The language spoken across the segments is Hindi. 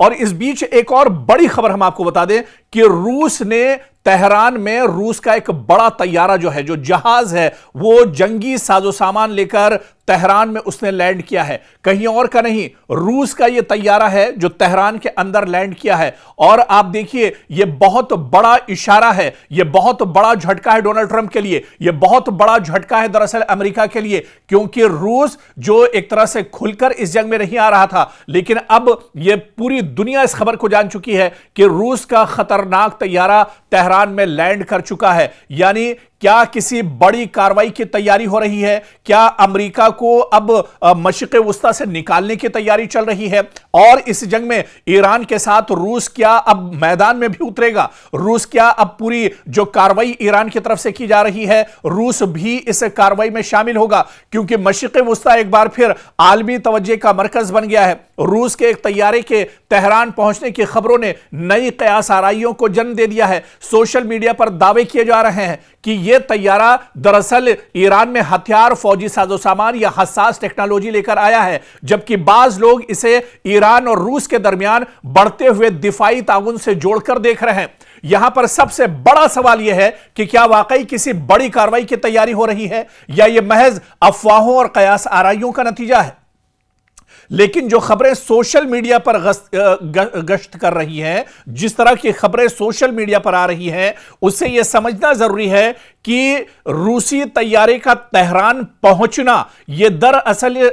और इस बीच एक और बड़ी खबर हम आपको बता दें कि रूस ने तेहरान में रूस का एक बड़ा तैयारा जो है, जो जहाज है, वो जंगी साजो सामान लेकर तेहरान में उसने लैंड किया है। कहीं और का नहीं, रूस का यह तैयारा है जो तेहरान के अंदर लैंड किया है। और आप देखिए, यह बहुत बड़ा इशारा है, यह बहुत बड़ा झटका है डोनाल्ड ट्रंप के लिए, यह बहुत बड़ा झटका है दरअसल अमेरिका के लिए, क्योंकि रूस जो एक तरह से खुलकर इस जंग में नहीं आ रहा था, लेकिन अब यह पूरी दुनिया इस खबर को जान चुकी है कि रूस का खतरनाक तैयारा तेहरान में लैंड कर चुका है। यानी क्या किसी बड़ी कार्रवाई की तैयारी हो रही है? क्या अमेरिका को अब मशरिक़ वुस्ता से निकालने की तैयारी चल रही है? और इस जंग में ईरान के साथ रूस क्या अब मैदान में भी उतरेगा? रूस क्या अब पूरी जो कार्रवाई ईरान की तरफ से की जा रही है, रूस भी इस कार्रवाई में शामिल होगा? क्योंकि मशरिक़ वुस्ता एक बार फिर आलमी तवज्जो का मरकज बन गया है। रूस के एक तैयारे के तेहरान पहुंचने की खबरों ने नई कयास आराइयों को जन्म दे दिया है। सोशल मीडिया पर दावे किए जा रहे हैं कि यह तैयारा दरअसल ईरान में हथियार, फौजी साजो सामान या हसास टेक्नोलॉजी लेकर आया है, जबकि बाज लोग इसे ईरान और रूस के दरमियान बढ़ते हुए दिफाई ताउन से जोड़कर देख रहे हैं। यहां पर सबसे बड़ा सवाल यह है कि क्या वाकई किसी बड़ी कार्रवाई की तैयारी हो रही है या यह महज अफवाहों और कयास आराइयों का नतीजा है? लेकिन जो खबरें सोशल मीडिया पर गश्त कर रही हैं, जिस तरह की खबरें सोशल मीडिया पर आ रही हैं, उससे यह समझना जरूरी है कि रूसी तैयारे का तेहरान पहुंचना यह दरअसल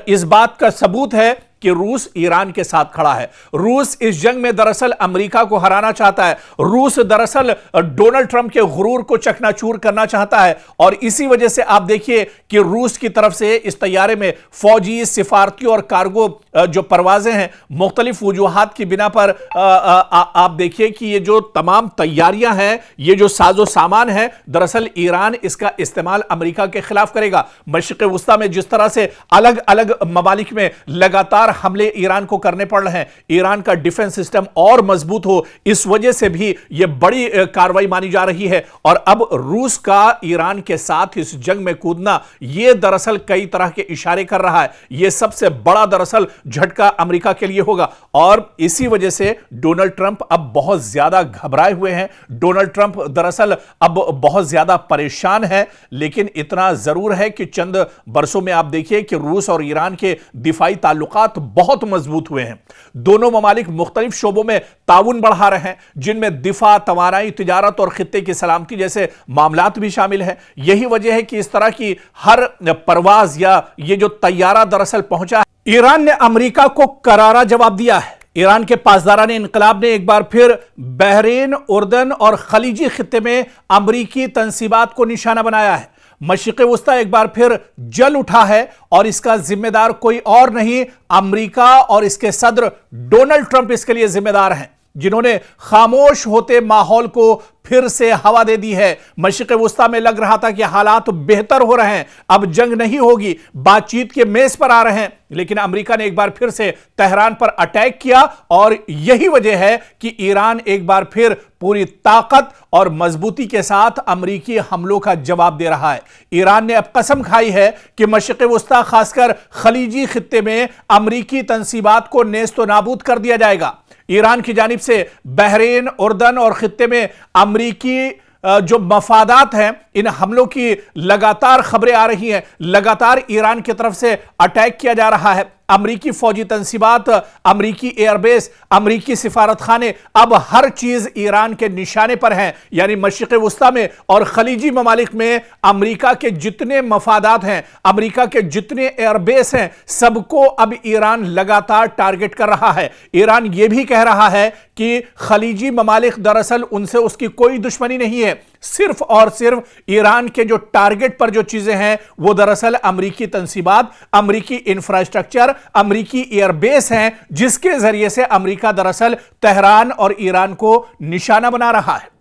इस बात का सबूत है कि रूस ईरान के साथ खड़ा है। रूस इस जंग में दरअसल अमेरिका को हराना चाहता है। रूस दरअसल डोनाल्ड ट्रंप के गुरूर को चकनाचूर करना चाहता है। और इसी वजह से आप देखिए कि रूस की तरफ से इस तैयारे में फौजी, सिफारती और कार्गो जो परवाजें हैं, मुख्तलिफ वजूहात की बिना पर आप देखिए कि ये जो तमाम तैयारियां हैं, ये जो साजो सामान है, दरअसल ईरान इसका इस्तेमाल अमेरिका के खिलाफ करेगा। मशरिक़ वुस्ता में जिस तरह से अलग अलग ममालिक में लगातार हमले ईरान को करने पड़ रहे हैं, ईरान का डिफेंस सिस्टम और मजबूत हो, इस वजह से भी यह बड़ी कार्रवाई मानी जा रही है। और अब रूस का ईरान के साथ इस जंग में कूदना, यह दरअसल कई तरह के इशारे कर रहा है। यह सबसे बड़ा दरअसल झटका अमेरिका के लिए होगा। और इसी वजह से डोनाल्ड ट्रंप अब बहुत ज्यादा घबराए हुए हैं। डोनाल्ड ट्रंप दरअसल अब बहुत ज्यादा परेशान है। लेकिन इतना जरूर है कि चंद बरसों में आप देखिए कि रूस और ईरान के दिफाई ताल्लुकात बहुत मजबूत हुए हैं। दोनों ममालिक मुख्तलिफ शोबों में ताउन बढ़ा रहे हैं, जिनमें दिफा, तवानाई, तिजारत और खित्ते की सलामती जैसे मामलात भी शामिल हैं। यही वजह है कि इस तरह की हर परवाज या ये जो तैयारा दरअसल पहुंचा है, ईरान ने अमेरिका को करारा जवाब दिया है। ईरान के पासदारान इनकलाब ने एक बार फिर बहरीन, उर्दन और खलीजी खित्ते में अमरीकी तंसीबात को निशाना बनाया है। मशरिक़ वुस्ता एक बार फिर जल उठा है और इसका जिम्मेदार कोई और नहीं, अमेरिका और इसके सदर डोनाल्ड ट्रंप इसके लिए जिम्मेदार हैं, जिन्होंने खामोश होते माहौल को फिर से हवा दे दी है। मशरिक़ वुस्ता में लग रहा था कि हालात बेहतर हो रहे हैं, अब जंग नहीं होगी, बातचीत के मेज पर आ रहे हैं, लेकिन अमेरिका ने एक बार फिर से तेहरान पर अटैक किया। और यही वजह है कि ईरान एक बार फिर पूरी ताकत और मजबूती के साथ अमेरिकी हमलों का जवाब दे रहा है। ईरान ने अब कसम खाई है कि मशरिक़ वुस्ता, खासकर खलीजी खित्ते में अमेरिकी तंसीबात को नेस्तो नाबूद कर दिया जाएगा। ईरान की जानिब से बहरीन, उर्दन और खित्ते में अमेरिकी जो मफादात हैं, इन हमलों की लगातार खबरें आ रही हैं। लगातार ईरान की तरफ से अटैक किया जा रहा है। अमरीकी फौजी तंसीबात, अमरीकी एयरबेस, अमरीकी सिफारत खाने, अब हर चीज ईरान के निशाने पर है। यानी मशरिक़ वुस्ता में और खलीजी ममालिक में अमरीका के जितने मफादात हैं, अमरीका के जितने एयरबेस हैं, सबको अब ईरान लगातार टारगेट कर रहा है। ईरान यह भी कह रहा है कि खलीजी ममालिक दरअसल उनसे उसकी कोई दुश्मनी नहीं है, सिर्फ और सिर्फ ईरान के जो टारगेट पर जो चीजें हैं वो दरअसल अमरीकी तंसीबात, अमरीकी इंफ्रास्ट्रक्चर, अमरीकी एयरबेस हैं, जिसके जरिए से अमरीका दरअसल तेहरान और ईरान को निशाना बना रहा है।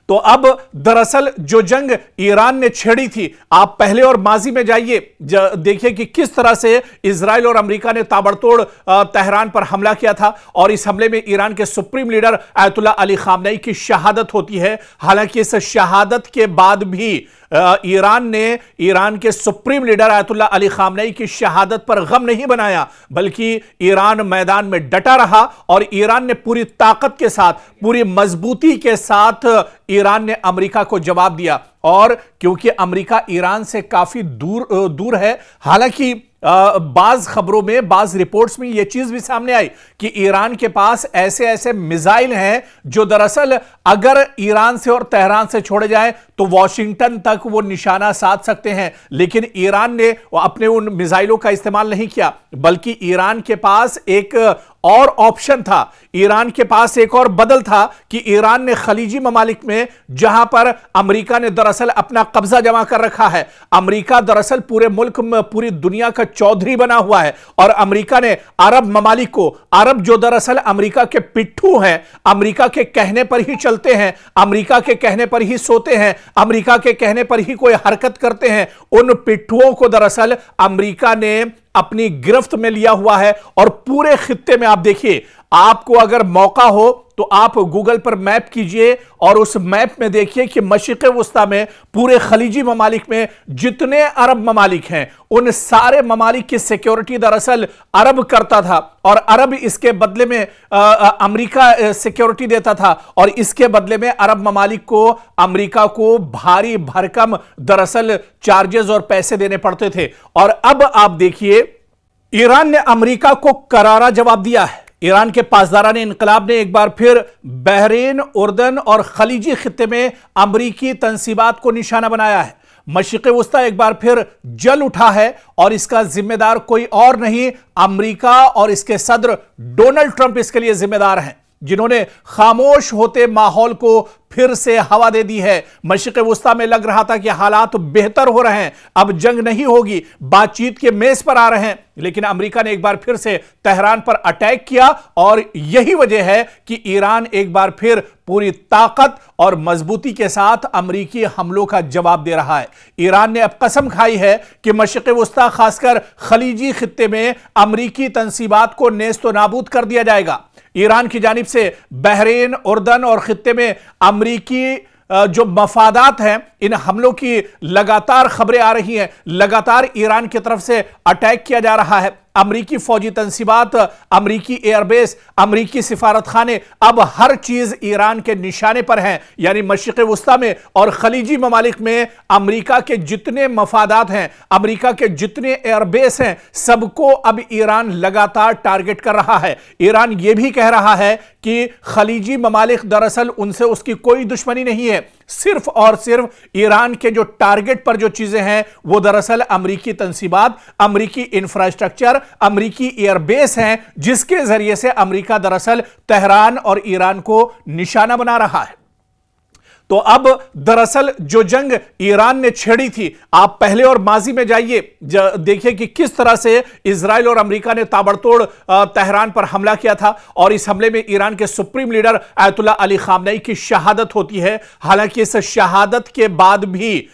तो अब दरअसल जो जंग ईरान ने छेड़ी थी, आप पहले और माजी में जाइए, देखिए कि किस तरह से इजराइल और अमेरिका ने ताबड़तोड़ तेहरान पर हमला किया था। और इस हमले में ईरान के supreme leader Ayatollah Ali Khamenei की शहादत होती है। हालांकि इस शहादत के बाद भी ईरान ने ईरान के supreme leader Ayatollah Ali Khamenei की शहादत पर गम नहीं बनाया, बल्कि ईरान मैदान में डटा रहा और ईरान ने पूरी ताकत के साथ, पूरी मजबूती के साथ ईरान ने अमेरिका को जवाब दिया। और क्योंकि अमेरिका ईरान से काफी दूर है, हालांकि बाज खबरों में, बाज रिपोर्ट्स में यह चीज भी सामने आई कि ईरान के पास ऐसे ऐसे मिसाइल हैं जो दरअसल अगर ईरान से और तेहरान से छोड़े जाएं तो वॉशिंगटन तक वो निशाना साध सकते हैं। लेकिन ईरान ने अपने उन मिसाइलों का इस्तेमाल नहीं किया, बल्कि ईरान के पास एक और ऑप्शन था, ईरान के पास एक और बदल था कि ईरान ने खलीजी ममालिक में, जहां पर अमेरिका ने दरअसल अपना कब्जा जमा कर रखा है, अमेरिका दरअसल पूरे मुल्क में, पूरी दुनिया का चौधरी बना हुआ है, और अमेरिका ने अरब ममालिक को, अरब जो दरअसल अमेरिका के पिट्ठू हैं, अमेरिका के कहने पर ही चलते हैं, अमेरिका के कहने पर ही सोते हैं, अमेरिका के कहने पर ही कोई हरकत करते हैं, उन पिट्ठुओं को दरअसल अमेरिका ने अपनी गिरफ्त में लिया हुआ है। और पूरे खित्ते में आप देखिए, आपको अगर मौका हो तो आप गूगल पर मैप कीजिए और उस मैप में देखिए कि मशरिक़ वुस्ता में, पूरे खलीजी ममालिक में जितने अरब ममालिक हैं, उन सारे ममालिक की सिक्योरिटी दरअसल अरब करता था, और अरब इसके बदले में अमेरिका सिक्योरिटी देता था, और इसके बदले में अरब ममालिक को अमेरिका को भारी भरकम दरअसल चार्जेस और पैसे देने पड़ते थे। और अब आप देखिए, ईरान ने अमेरिका को करारा जवाब दिया है। ईरान के पासदारान इनकलाब ने एक बार फिर बहरीन, उर्दन और खलीजी खित्ते में अमरीकी तंसीबात को निशाना बनाया है। मशरिक़ वुस्ता एक बार फिर जल उठा है, और इसका जिम्मेदार कोई और नहीं, अमेरिका और इसके सदर डोनाल्ड ट्रंप इसके लिए जिम्मेदार हैं, जिन्होंने खामोश होते माहौल को फिर से हवा दे दी है। मशरिक़ वुस्ता में लग रहा था कि हालात बेहतर हो रहे हैं, अब जंग नहीं होगी, बातचीत के मेज पर आ रहे हैं, लेकिन अमेरिका ने एक बार फिर से तेहरान पर अटैक किया, और यही वजह है कि ईरान एक बार फिर पूरी ताकत और मजबूती के साथ अमेरिकी हमलों का जवाब दे रहा है। ईरान ने अब कसम खाई है कि मशरिक़ वुस्ता, खासकर खलीजी खित्ते में अमेरिकी तंसीबात को नेस्त नाबूद कर दिया जाएगा। ईरान की जानिब से बहरीन, उर्दन और खित्ते में अमेरिकी जो मफादात हैं, इन हमलों की लगातार खबरें आ रही हैं, लगातार ईरान की तरफ से अटैक किया जा रहा है। अमरीकी फौजी तंसीबात, अमरीकी एयरबेस, अमरीकी सिफारत खाने, अब हर चीज ईरान के निशाने पर है। यानी मशरिक़ वुस्ता में और खलीजी ममालिक में अमरीका के जितने मफादात हैं, अमरीका के जितने एयरबेस हैं, सबको अब ईरान लगातार टारगेट कर रहा है। ईरान यह भी कह रहा है कि खलीजी ममालिक दरअसल उनसे उसकी कोई दुश्मनी नहीं है, सिर्फ और सिर्फ ईरान के जो टारगेट पर जो चीजें हैं वो दरअसल अमरीकी तंसीबात, अमरीकी इंफ्रास्ट्रक्चर, अमरीकी एयरबेस हैं, जिसके जरिए से अमरीका दरअसल तेहरान और ईरान को निशाना बना रहा है। तो अब दरअसल जो जंग ईरान ने छेड़ी थी, आप पहले और माजी में जाइए, देखिए कि किस तरह से इजराइल और अमेरिका ने ताबड़तोड़ तेहरान पर हमला किया था, और इस हमले में ईरान के supreme leader Ayatollah Ali Khamenei की शहादत होती है। हालांकि इस शहादत के बाद भी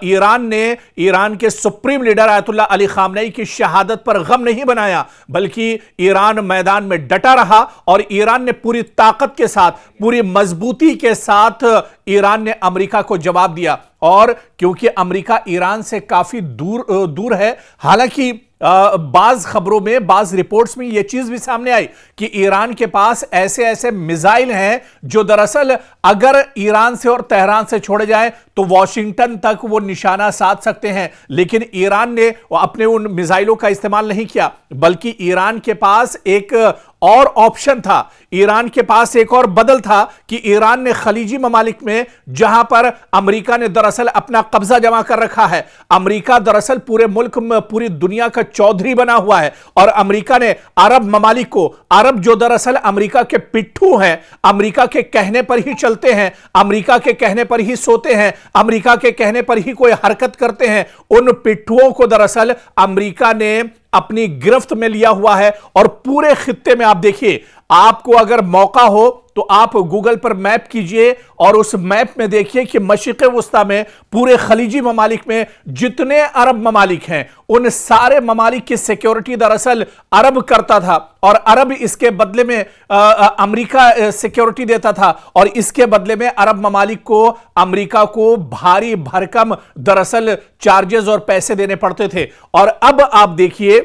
ईरान ने ईरान के supreme leader Ayatollah Ali Khamenei की शहादत पर गम नहीं बनाया, बल्कि ईरान मैदान में डटा रहा, और ईरान ने पूरी ताकत के साथ, पूरी मजबूती के साथ ईरान ने अमेरिका को जवाब दिया। और क्योंकि अमेरिका ईरान से काफी दूर है, हालांकि बाज खबरों में, बाज रिपोर्ट्स में यह चीज भी सामने आई कि ईरान के पास ऐसे ऐसे मिसाइल हैं जो दरअसल अगर ईरान से और तेहरान से छोड़े जाएं तो वॉशिंगटन तक वो निशाना साध सकते हैं। लेकिन ईरान ने अपने उन मिसाइलों का इस्तेमाल नहीं किया, बल्कि ईरान के पास एक और ऑप्शन था, ईरान के पास एक और बदल था कि ईरान ने खलीजी ममालिक में, जहां पर अमेरिका ने दरअसल अपना कब्जा जमा कर रखा है, अमेरिका दरअसल पूरे मुल्क में, पूरी दुनिया का चौधरी बना हुआ है, और अमेरिका ने अरब ममालिक को, अरब जो दरअसल अमेरिका के पिट्ठू हैं, अमेरिका के कहने पर ही चलते हैं, अमेरिका के कहने पर ही सोते हैं, अमेरिका के कहने पर ही कोई हरकत करते हैं, उन पिट्ठुओं को दरअसल अमेरिका ने अपनी गिरफ्त में लिया हुआ है। और पूरे खित्ते में आप देखिए, आपको अगर मौका हो तो आप गूगल पर मैप कीजिए और उस मैप में देखिए कि मशरिक़ वुस्ता में पूरे खलीजी ममालिक में जितने अरब ममालिक हैं उन सारे ममालिक की सिक्योरिटी दरअसल अरब करता था और अरब इसके बदले में अमेरिका सिक्योरिटी देता था और इसके बदले में अरब ममालिक को अमेरिका को भारी भरकम दरअसल चार्जेस और पैसे देने पड़ते थे। और अब आप देखिए